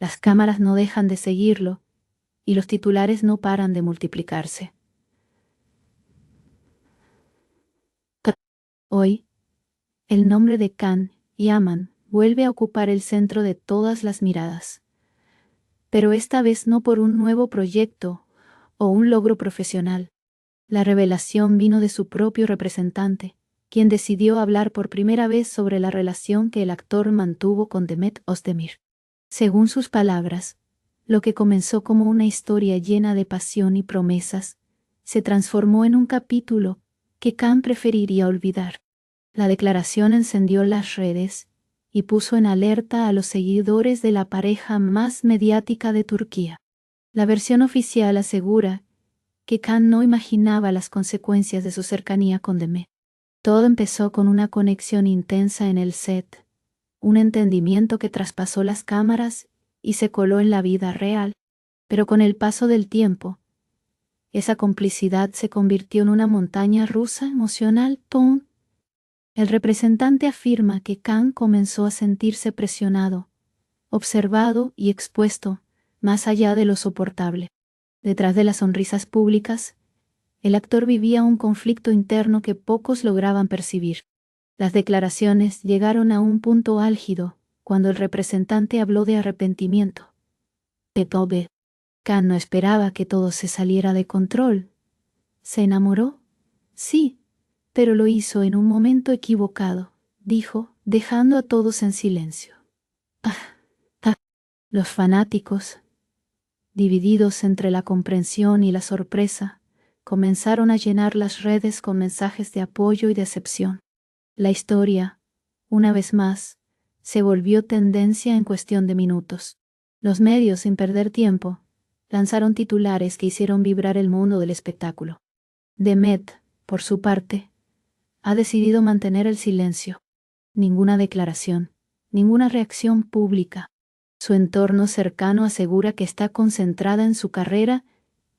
Las cámaras no dejan de seguirlo y los titulares no paran de multiplicarse. Hoy, el nombre de Khan Yaman vuelve a ocupar el centro de todas las miradas. Pero esta vez no por un nuevo proyecto o un logro profesional. La revelación vino de su propio representante, quien decidió hablar por primera vez sobre la relación que el actor mantuvo con Demet Özdemir. Según sus palabras, lo que comenzó como una historia llena de pasión y promesas, se transformó en un capítulo que Khan preferiría olvidar. La declaración encendió las redes y puso en alerta a los seguidores de la pareja más mediática de Turquía. La versión oficial asegura que Khan no imaginaba las consecuencias de su cercanía con Demet. Todo empezó con una conexión intensa en el set, un entendimiento que traspasó las cámaras y se coló en la vida real, pero con el paso del tiempo, esa complicidad se convirtió en una montaña rusa emocional. El representante afirma que Khan comenzó a sentirse presionado, observado y expuesto, más allá de lo soportable. Detrás de las sonrisas públicas, el actor vivía un conflicto interno que pocos lograban percibir. Las declaraciones llegaron a un punto álgido cuando el representante habló de arrepentimiento. Petobe. Khan no esperaba que todo se saliera de control. ¿Se enamoró? Sí, pero lo hizo en un momento equivocado, dijo, dejando a todos en silencio. Los fanáticos, divididos entre la comprensión y la sorpresa, comenzaron a llenar las redes con mensajes de apoyo y decepción. La historia, una vez más, se volvió tendencia en cuestión de minutos. Los medios, sin perder tiempo, lanzaron titulares que hicieron vibrar el mundo del espectáculo. Demet, por su parte, ha decidido mantener el silencio. Ninguna declaración, ninguna reacción pública. Su entorno cercano asegura que está concentrada en su carrera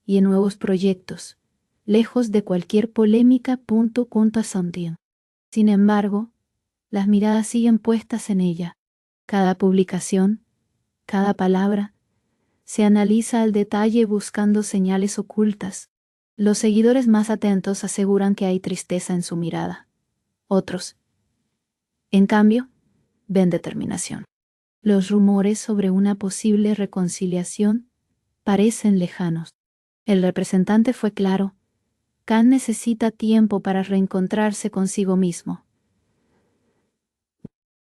y en nuevos proyectos, lejos de cualquier polémica. Sin embargo, las miradas siguen puestas en ella. Cada publicación, cada palabra, se analiza al detalle buscando señales ocultas. Los seguidores más atentos aseguran que hay tristeza en su mirada. Otros, en cambio, ven determinación. Los rumores sobre una posible reconciliación parecen lejanos. El representante fue claro: Khan necesita tiempo para reencontrarse consigo mismo.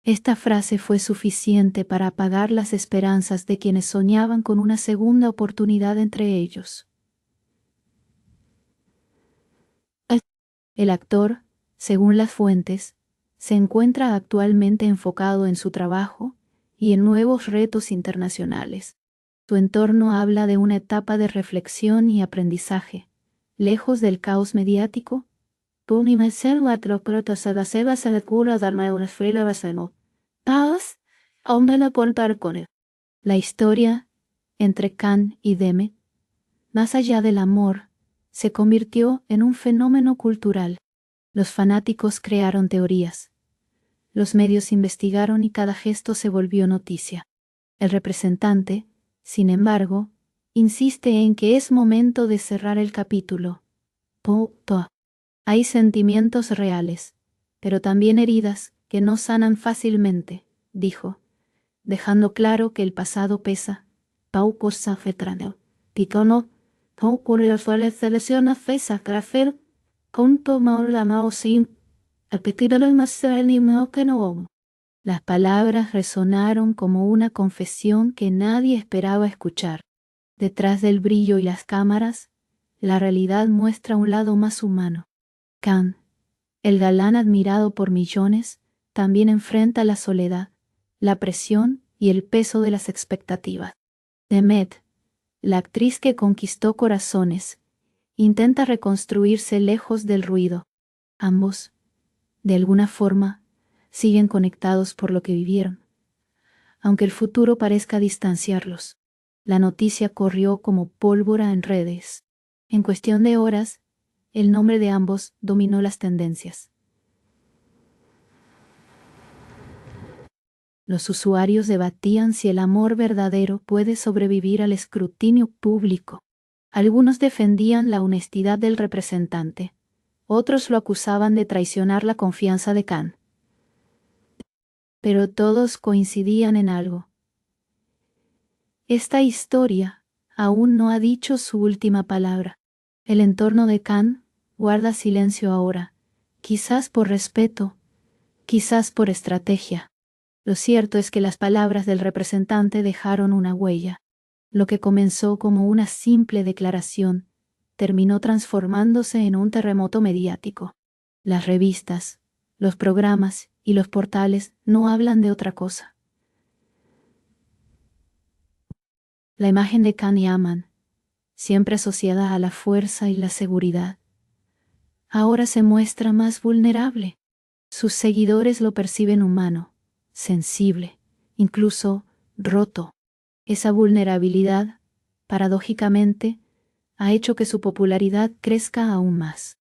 Esta frase fue suficiente para apagar las esperanzas de quienes soñaban con una segunda oportunidad entre ellos. El actor, según las fuentes, se encuentra actualmente enfocado en su trabajo y en nuevos retos internacionales. Su entorno habla de una etapa de reflexión y aprendizaje, lejos del caos mediático. La historia entre Khan y Demet, más allá del amor, se convirtió en un fenómeno cultural. Los fanáticos crearon teorías. Los medios investigaron y cada gesto se volvió noticia. El representante, sin embargo, insiste en que es momento de cerrar el capítulo. Hay sentimientos reales, pero también heridas que no sanan fácilmente, dijo, dejando claro que el pasado pesa. Las palabras resonaron como una confesión que nadie esperaba escuchar. Detrás del brillo y las cámaras, la realidad muestra un lado más humano. Khan, el galán admirado por millones, también enfrenta la soledad, la presión y el peso de las expectativas. Demet, la actriz que conquistó corazones, intenta reconstruirse lejos del ruido. Ambos, de alguna forma, siguen conectados por lo que vivieron. Aunque el futuro parezca distanciarlos, la noticia corrió como pólvora en redes. En cuestión de horas, el nombre de ambos dominó las tendencias. Los usuarios debatían si el amor verdadero puede sobrevivir al escrutinio público. Algunos defendían la honestidad del representante, otros lo acusaban de traicionar la confianza de Khan. Pero todos coincidían en algo. Esta historia aún no ha dicho su última palabra. El entorno de Khan guarda silencio ahora, quizás por respeto, quizás por estrategia. Lo cierto es que las palabras del representante dejaron una huella. Lo que comenzó como una simple declaración terminó transformándose en un terremoto mediático. Las revistas, los programas y los portales no hablan de otra cosa. La imagen de Khan Yaman, siempre asociada a la fuerza y la seguridad, ahora se muestra más vulnerable. Sus seguidores lo perciben humano, sensible, incluso roto. Esa vulnerabilidad, paradójicamente, ha hecho que su popularidad crezca aún más.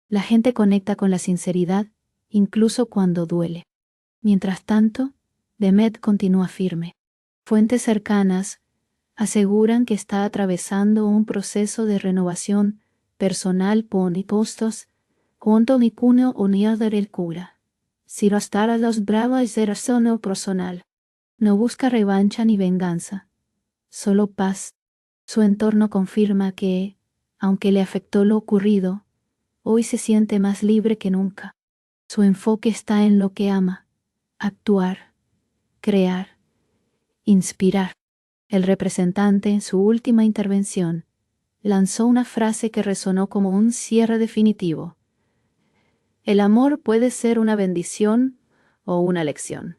La gente conecta con la sinceridad, incluso cuando duele. Mientras tanto, Demet continúa firme. Fuentes cercanas aseguran que está atravesando un proceso de renovación personal por impuestos, junto mi cuno unida del cura. Si bastara los bravos de razón personal, no busca revancha ni venganza, solo paz. Su entorno confirma que, aunque le afectó lo ocurrido, hoy se siente más libre que nunca. Su enfoque está en lo que ama: actuar, crear, inspirar. El representante, en su última intervención, lanzó una frase que resonó como un cierre definitivo. El amor puede ser una bendición o una lección.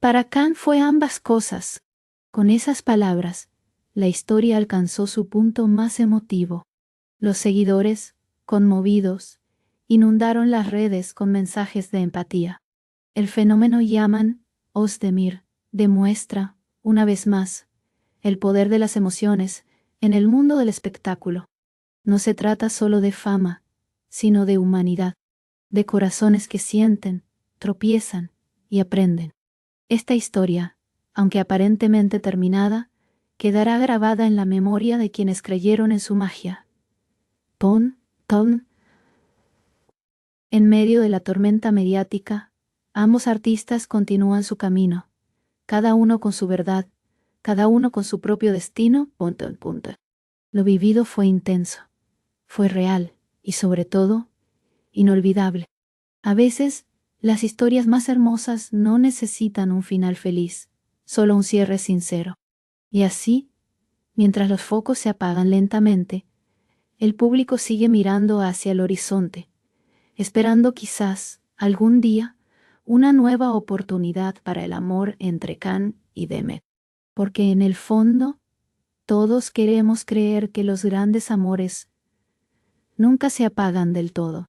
Para Khan fue ambas cosas. Con esas palabras, la historia alcanzó su punto más emotivo. Los seguidores, conmovidos, inundaron las redes con mensajes de empatía. El fenómeno Yaman Özdemir demuestra, una vez más, el poder de las emociones en el mundo del espectáculo. No se trata solo de fama, sino de humanidad, de corazones que sienten, tropiezan y aprenden. Esta historia, aunque aparentemente terminada, quedará grabada en la memoria de quienes creyeron en su magia. Tom. En medio de la tormenta mediática, ambos artistas continúan su camino, cada uno con su verdad, cada uno con su propio destino. Lo vivido fue intenso, fue real y, sobre todo, inolvidable. A veces, las historias más hermosas no necesitan un final feliz, solo un cierre sincero. Y así, mientras los focos se apagan lentamente, el público sigue mirando hacia el horizonte, esperando quizás, algún día, una nueva oportunidad para el amor entre Khan y Demet. Porque en el fondo, todos queremos creer que los grandes amores nunca se apagan del todo.